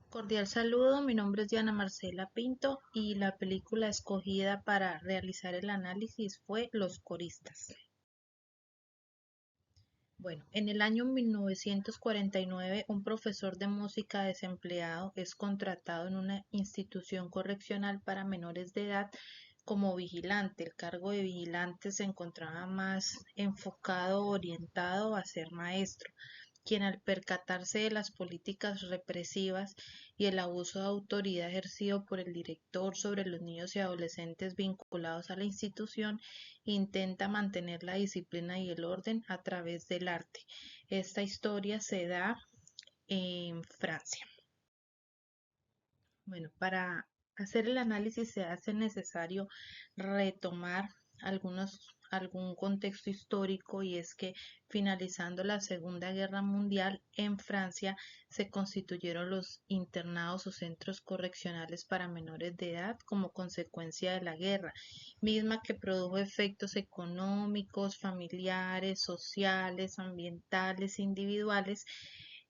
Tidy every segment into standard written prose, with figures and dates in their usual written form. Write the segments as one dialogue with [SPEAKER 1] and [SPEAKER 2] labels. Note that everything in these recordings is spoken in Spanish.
[SPEAKER 1] Cordial saludo, mi nombre es Diana Marcela Pinto y la película escogida para realizar el análisis fue Los Coristas. Bueno, en el año 1949, un profesor de música desempleado es contratado en una institución correccional para menores de edad como vigilante. El cargo de vigilante se encontraba más enfocado, orientado a ser maestro, quien al percatarse de las políticas represivas y el abuso de autoridad ejercido por el director sobre los niños y adolescentes vinculados a la institución, intenta mantener la disciplina y el orden a través del arte. Esta historia se da en Francia. Bueno, para hacer el análisis se hace necesario retomar algún contexto histórico, y es que finalizando la Segunda Guerra Mundial en Francia se constituyeron los internados o centros correccionales para menores de edad como consecuencia de la guerra, misma que produjo efectos económicos, familiares, sociales, ambientales, individuales,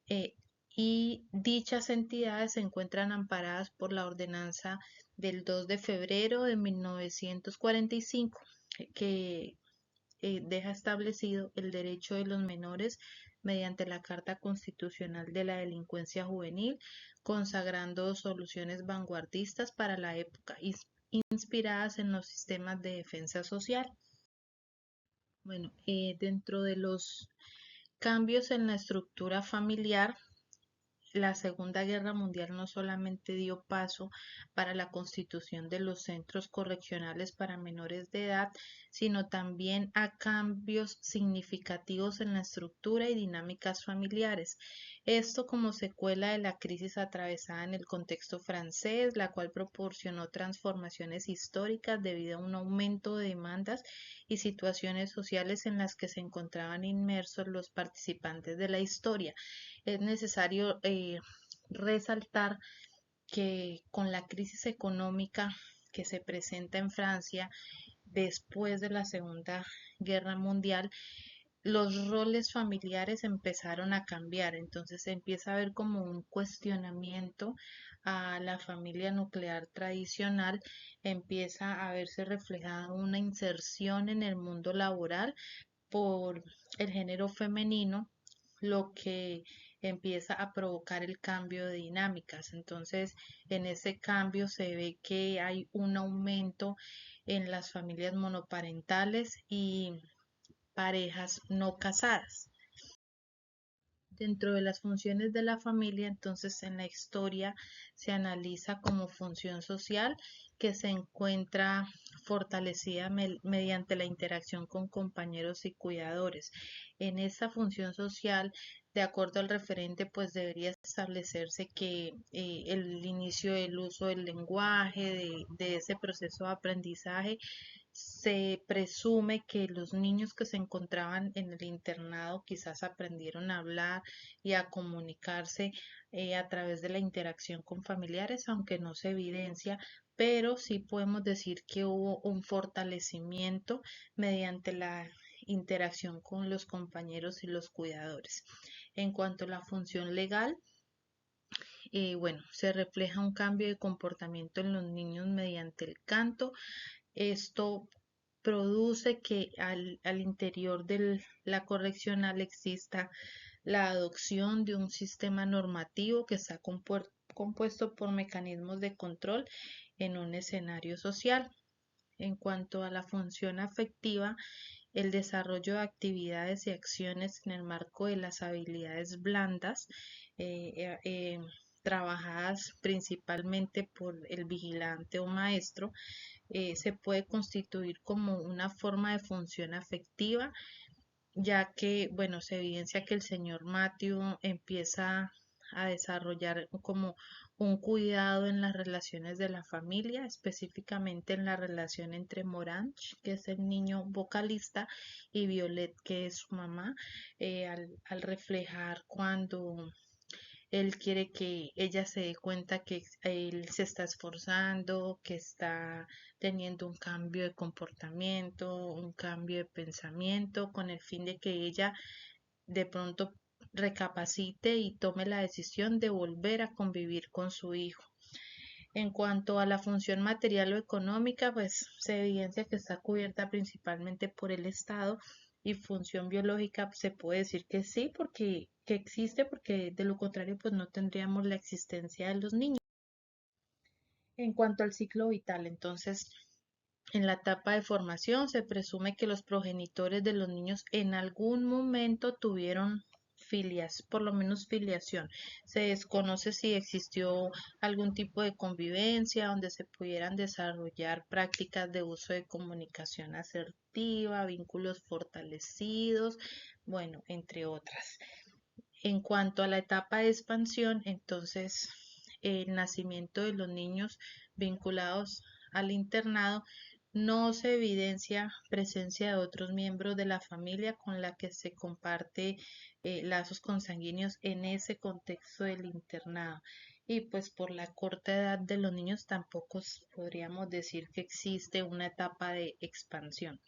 [SPEAKER 1] eh, y dichas entidades se encuentran amparadas por la ordenanza del 2 de febrero de 1945, que deja establecido el derecho de los menores mediante la Carta Constitucional de la Delincuencia Juvenil, consagrando soluciones vanguardistas para la época, inspiradas en los sistemas de defensa social. Bueno, dentro de los cambios en la estructura familiar, la Segunda Guerra Mundial no solamente dio paso para la constitución de los centros correccionales para menores de edad, sino también a cambios significativos en la estructura y dinámicas familiares. Esto como secuela de la crisis atravesada en el contexto francés, la cual proporcionó transformaciones históricas debido a un aumento de demandas y situaciones sociales en las que se encontraban inmersos los participantes de la historia. Es necesario resaltar que con la crisis económica que se presenta en Francia después de la Segunda Guerra Mundial, los roles familiares empezaron a cambiar, entonces se empieza a ver como un cuestionamiento a la familia nuclear tradicional, empieza a verse reflejada una inserción en el mundo laboral por el género femenino, lo que empieza a provocar el cambio de dinámicas. Entonces, en ese cambio se ve que hay un aumento en las familias monoparentales y parejas no casadas. Dentro de las funciones de la familia, entonces en la historia se analiza como función social que se encuentra fortalecida mediante la interacción con compañeros y cuidadores. En esa función social, de acuerdo al referente, pues debería establecerse que el inicio del uso del lenguaje, de ese proceso de aprendizaje, se presume que los niños que se encontraban en el internado quizás aprendieron a hablar y a comunicarse a través de la interacción con familiares, aunque no se evidencia, pero sí podemos decir que hubo un fortalecimiento mediante la interacción con los compañeros y los cuidadores. En cuanto a la función legal, bueno, se refleja un cambio de comportamiento en los niños mediante el canto. Esto produce que al interior de la correccional exista la adopción de un sistema normativo que está compuesto por mecanismos de control en un escenario social. En cuanto a la función afectiva, el desarrollo de actividades y acciones en el marco de las habilidades blandas, eh, eh, eh, trabajadas principalmente por el vigilante o maestro, se puede constituir como una forma de función afectiva, ya que, bueno, se evidencia que el señor Matthew empieza a desarrollar como un cuidado en las relaciones de la familia, específicamente en la relación entre Morange, que es el niño vocalista, y Violet, que es su mamá, al reflejar cuando él quiere que ella se dé cuenta que él se está esforzando, que está teniendo un cambio de comportamiento, un cambio de pensamiento, con el fin de que ella de pronto recapacite y tome la decisión de volver a convivir con su hijo. En cuanto a la función material o económica, pues se evidencia que está cubierta principalmente por el Estado, y función biológica se puede decir que sí, porque que existe, porque de lo contrario pues no tendríamos la existencia de los niños. En cuanto al ciclo vital, entonces en la etapa de formación se presume que los progenitores de los niños en algún momento tuvieron filias, por lo menos filiación. Se desconoce si existió algún tipo de convivencia donde se pudieran desarrollar prácticas de uso de comunicación asertiva, vínculos fortalecidos, bueno, entre otras. En cuanto a la etapa de expansión, entonces el nacimiento de los niños vinculados al internado, no se evidencia presencia de otros miembros de la familia con la que se comparte lazos consanguíneos en ese contexto del internado. Y pues por la corta edad de los niños tampoco podríamos decir que existe una etapa de expansión.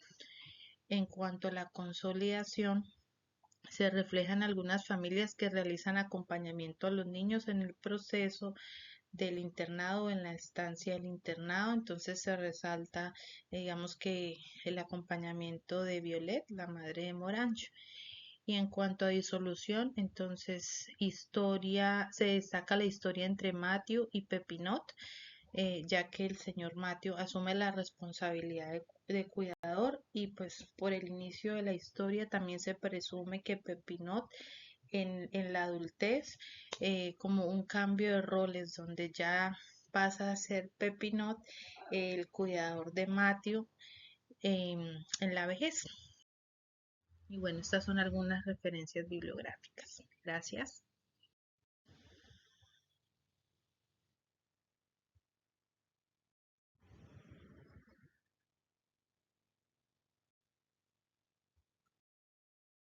[SPEAKER 1] En cuanto a la consolidación, se reflejan algunas familias que realizan acompañamiento a los niños en el proceso del internado o en la estancia del internado. Entonces se resalta, digamos que el acompañamiento de Violet, la madre de Morancho. Y en cuanto a disolución, entonces historia, se destaca la historia entre Matthew y Pepinot, ya que el señor Matthew asume la responsabilidad de cuidador, y pues por el inicio de la historia también se presume que Pepinot en la adultez, como un cambio de roles donde ya pasa a ser Pepinot el cuidador de Matthew en la vejez. Y bueno, estas son algunas referencias bibliográficas. Gracias.